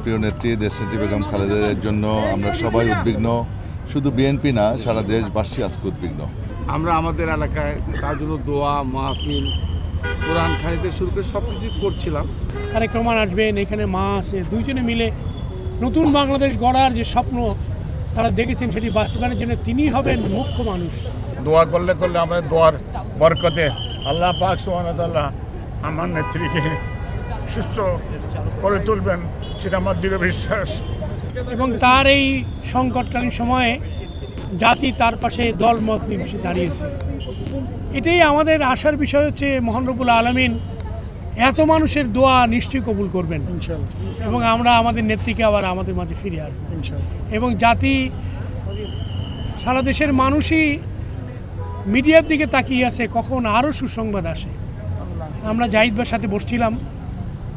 প্রিয় নেত্রী দেশনেত্রী বেগম খালেদার জন্য আমরা সবাই উদ্বিগ্ন। শুধু বিএনপি না, সারা দেশবাসী আজকে উদ্বিগ্ন। আমরা আমাদের এলাকায় তার জন্য দোয়া, মাহফিল, কোরআন খানিতে শুরু করে সব কিছু করছিলাম। তারেক রহমান আসবেন, এখানে মা আছে, দুইজনে মিলে নতুন বাংলাদেশ গড়ার যে স্বপ্ন তারা দেখেছেন সেটি বাস্তবায়নের জন্য তিনি হবেন মুখ্য মানুষ। দোয়া করলে আমাদের দোয়ার বরকতে আল্লাহ পাক সুবহানাহু ওয়া তাআলা আমার নেত্রীকে সুস্থ করে তুলবেন, সেটা আমার দৃঢ় বিশ্বাস। এবং তার এই সংকটকালীন সময়ে জাতি তার পাশে দলমত নির্বিশেষে দাঁড়িয়েছে। এটাই আমাদের আশার বিষয় হচ্ছে মহান রব্বুল আলামিন এত মানুষের দোয়া নিশ্চয়ই কবুল করবেন এবং আমরা আমাদের নেত্রীকে আবার আমাদের মাঝে ফিরে আসবো এবং জাতি সারা দেশের মানুষই মিডিয়ার দিকে তাকিয়ে আছে কখন আরও সুসংবাদ আসে। আমরা জাহিদ ভাইয়ের সাথে বসছিলাম,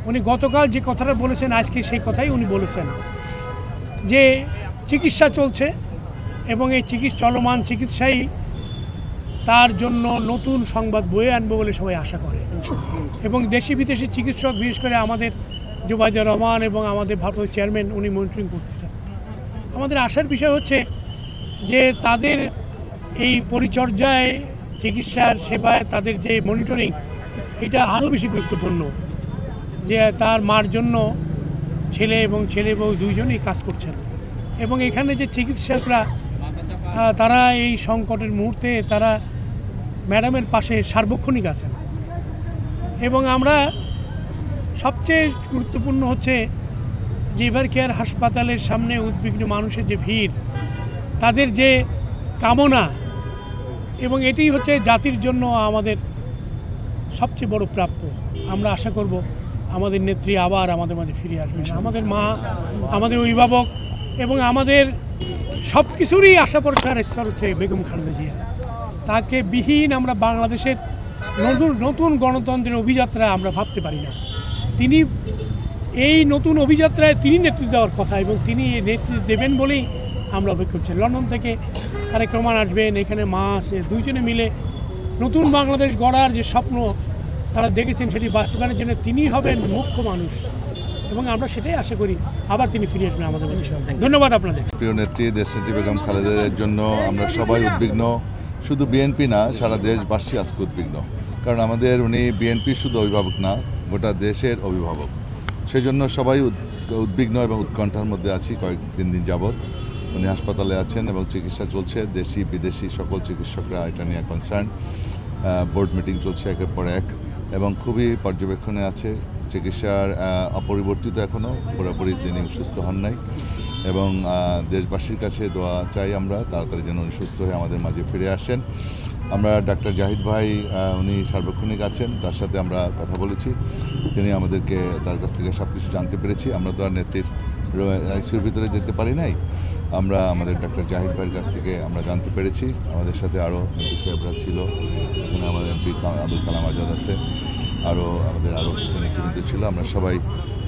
উনি গতকাল যে কথাটা বলেছেন আজকে সেই কথাই উনি বলেছেন যে চিকিৎসা চলছে এবং এই চলমান চিকিৎসাই তার জন্য নতুন সংবাদ বয়ে আনবে বলে সবাই আশা করে এবং দেশি বিদেশি চিকিৎসক বিশেষ করে আমাদের জুবাইদুর রহমান এবং আমাদের ভারপ্রাপ্ত চেয়ারম্যান উনি মনিটরিং করতেছেন। আমাদের আশার বিষয় হচ্ছে যে তাদের এই পরিচর্যায়, চিকিৎসার সেবায় তাদের যে মনিটরিং এটা আরও বেশি গুরুত্বপূর্ণ, যে তার মার জন্য ছেলে বউ দুইজনেই কাজ করছেন এবং এখানে যে চিকিৎসকরা তারা এই সংকটের মুহূর্তে তারা ম্যাডামের পাশে সার্বক্ষণিক আছেন এবং আমরা সবচেয়ে গুরুত্বপূর্ণ হচ্ছে যে এভার কেয়ার হাসপাতালের সামনে উদ্বিগ্ন মানুষের যে ভিড়, তাদের যে কামনা এবং এটি হচ্ছে জাতির জন্য আমাদের সবচেয়ে বড় প্রাপ্য। আমরা আশা করব আমাদের নেত্রী আবার আমাদের মাঝে ফিরে আসবেন, আমাদের মা, আমাদের অভিভাবক এবং আমাদের সব কিছুরই আশা ভরসার স্তর হচ্ছে বেগম খালেদা জিয়া। তাকে বিহীন আমরা বাংলাদেশের নতুন গণতন্ত্রের অভিযাত্রা আমরা ভাবতে পারি না। তিনি এই নতুন অভিযাত্রায় তিনি নেতৃত্ব দেওয়ার কথা এবং তিনি নেতৃত্ব দেবেন বলেই আমরা অপেক্ষা করছি। লন্ডন থেকে তারেক রহমান আসবেন, এখানে মা আছে, দুইজনে মিলে নতুন বাংলাদেশ গড়ার যে স্বপ্ন তারা দেখেছেন সেটি বাস্তবায়নের জন্য তিনি হবেন মুখ্য মানুষ এবং আমরা সেটাই আশা করি আবার তিনি ফিরে আসবেন আমাদের মধ্যে। ধন্যবাদ আপনাদের। প্রিয় নেত্রী দেশনেত্রী বেগম খালেদার জন্য আমরা সবাই উদ্বিগ্ন। শুধু বিএনপি না, সারা দেশবাসী আজকে উদ্বিগ্ন। কারণ আমাদের উনি বিএনপির শুধু অভিভাবক না, গোটা দেশের অভিভাবক। সেই জন্য সবাই উদ্বিগ্ন এবং উৎকণ্ঠার মধ্যে আছি। তিন দিন যাবৎ উনি হাসপাতালে আছেন এবং চিকিৎসা চলছে। দেশি বিদেশি সকল চিকিৎসকরা এটা নিয়ে কনসার্ন। বোর্ড মিটিং চলছে একের পর এক এবং খুবই পর্যবেক্ষণে আছে। চিকিৎসার অপরিবর্তিত এখনও, পুরোপুরি তিনি সুস্থ হন নাই এবং দেশবাসীর কাছে দোয়া চাই আমরা তাড়াতাড়ি যেন উনি সুস্থ হয়ে আমাদের মাঝে ফিরে আসেন। আমরা ডাক্তার জাহিদ ভাই উনি সার্বক্ষণিক আছেন, তার সাথে আমরা কথা বলেছি, তিনি আমাদেরকে তার কাছ থেকে সব কিছু জানতে পেরেছি। আমরা তো আর নেত্রীর আইসিইউর ভিতরে যেতে পারি নাই, আমরা আমাদের ডাক্তার জাহিদ ভাইয়ের কাছ থেকে আমরা জানতে পেরেছি। আমাদের সাথে আরও এমপি সাহেবরা ছিল, এখানে আমাদের এমপি আবুল কালাম আজাদ আছে, আমাদের আরও কিছু নেতৃবৃন্দ ছিল। আমরা সবাই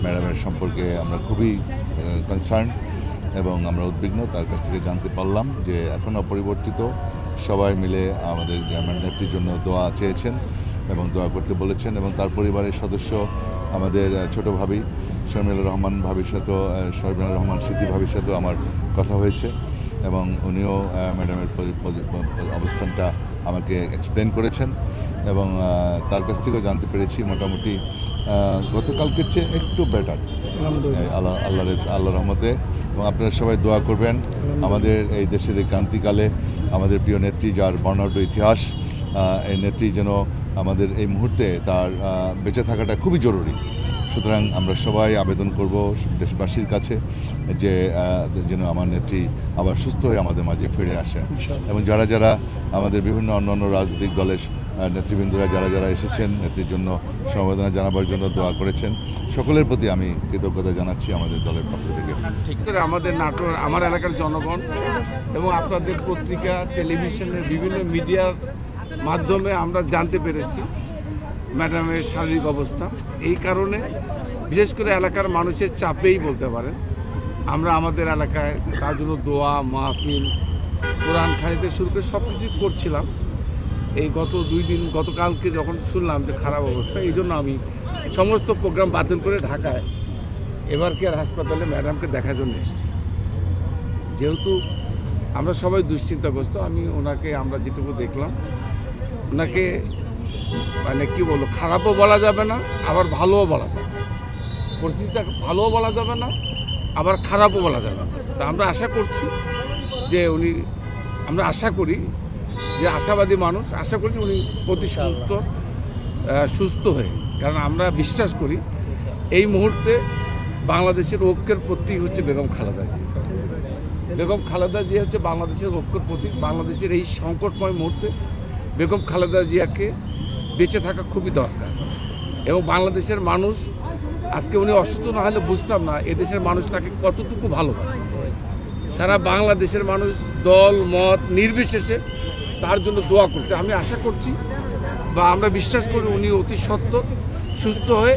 ম্যাডামের সম্পর্কে আমরা খুবই কনসার্ন এবং আমরা উদ্বিগ্ন। তার কাছ থেকে জানতে পারলাম যে এখন অপরিবর্তিত সবাই মিলে আমাদের নেত্রীর জন্য দোয়া চেয়েছেন এবং দোয়া করতে বলেছেন এবং তার পরিবারের সদস্য আমাদের ছোটো ভাবি শর্মিলা রহমান ভাবির সাথেও, শর্মিলা রহমান স্মৃতি ভাবির সাথেও আমার কথা হয়েছে এবং উনিও ম্যাডামের অবস্থানটা আমাকে এক্সপ্লেন করেছেন এবং তার কাছ থেকেও জানতে পেরেছি মোটামুটি গতকালকের চেয়ে একটু বেটার, আল্লাহ রহমতে। এবং আপনারা সবাই দোয়া করবেন আমাদের এই দেশের এই ক্রান্তিকালে আমাদের প্রিয় নেত্রী, যার বর্ণাঢ্য ইতিহাস, এই নেত্রী যেন আমাদের এই মুহূর্তে তার বেঁচে থাকাটা খুবই জরুরি। সুতরাং আমরা সবাই আবেদন করব দেশবাসীর কাছে যে যেন আমার নেত্রী আবার সুস্থ হয়ে আমাদের মাঝে ফিরে আসেন এবং যারা যারা আমাদের বিভিন্ন অন্যান্য রাজনৈতিক দলের নেতৃবৃন্দরা যারা এসেছেন নেত্রীর জন্য সমবেদনা জানাবার জন্য দোয়া করেছেন, সকলের প্রতি আমি কৃতজ্ঞতা জানাচ্ছি আমাদের দলের পক্ষ থেকে। ঠিক করে আমাদের নাটোর, আমার এলাকার জনগণ এবং আপনাদের পত্রিকা, টেলিভিশনের বিভিন্ন মিডিয়ার মাধ্যমে আমরা জানতে পেরেছি ম্যাডামের শারীরিক অবস্থা। এই কারণে বিশেষ করে এলাকার মানুষের চাপেই বলতে পারেন আমরা আমাদের এলাকায় তার জন্য দোয়া, মাহফিল, কোরআন খানিতে শুরু করে সব কিছু করছিলাম। এই গতকালকে যখন শুনলাম যে খারাপ অবস্থা, এই জন্য আমি সমস্ত প্রোগ্রাম বাতিল করে ঢাকায় এভার কেয়ার হাসপাতালে ম্যাডামকে দেখার জন্য এসেছি। যেহেতু আমরা সবাই দুশ্চিন্তাগ্রস্ত, আমরা যেটুকু দেখলাম ওনাকে মানে কি বলবো, খারাপও বলা যাবে না আবার ভালোও বলা যাবে না, পরিস্থিতিটা ভালোও বলা যাবে না আবার খারাপও বলা যাবে না। তা আমরা আশা করছি যে আমরা আশা করি যে আশাবাদী মানুষ, আশা করি উনি অতি সুস্থ হয়ে, কারণ আমরা বিশ্বাস করি এই মুহূর্তে বাংলাদেশের ঐক্যের প্রতীক হচ্ছে বেগম খালেদা জিয়া। বেগম খালেদা জিয়া হচ্ছে বাংলাদেশের ঐক্যের প্রতীক। বাংলাদেশের এই সংকটময় মুহূর্তে বেগম খালেদা জিয়াকে বেঁচে থাকা খুবই দরকার। এবং বাংলাদেশের মানুষ, আজকে উনি অসুস্থ না হলে বুঝতাম না এদেশের মানুষ তাকে কতটুকু ভালোবাসে। সারা বাংলাদেশের মানুষ দল মত নির্বিশেষে তার জন্য দোয়া করছে। আমি আশা করছি বা আমরা বিশ্বাস করি উনি অতি সত্বর সুস্থ হয়ে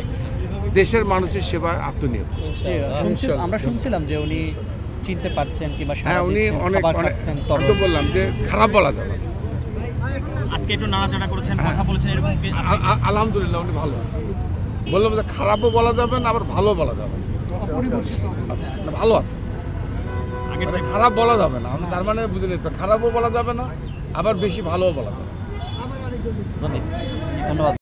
দেশের মানুষের সেবায় আত্মনিয়োগ। আমরা শুনছিলাম যে উনি চিনতে পারছেন কিংবা হ্যাঁ, উনি অনেক আমি তো বললাম যে খারাপ বলা যাবে না। আজকে একটু নাড়াচাড়া করেছেন, কথা বলেছেন, এরকম আলহামদুলিল্লাহ উনি ভালো আছেন। বললাম যে খারাপও বলা যাবে না আবার ভালো বলা যাবে না, ভালো আছে। মানে খারাপ বলা যাবে না, তার মানে বুঝে নিতে খারাপও বলা যাবে না আবার বেশি ভালোও বলা যাবে না। ধন্যবাদ।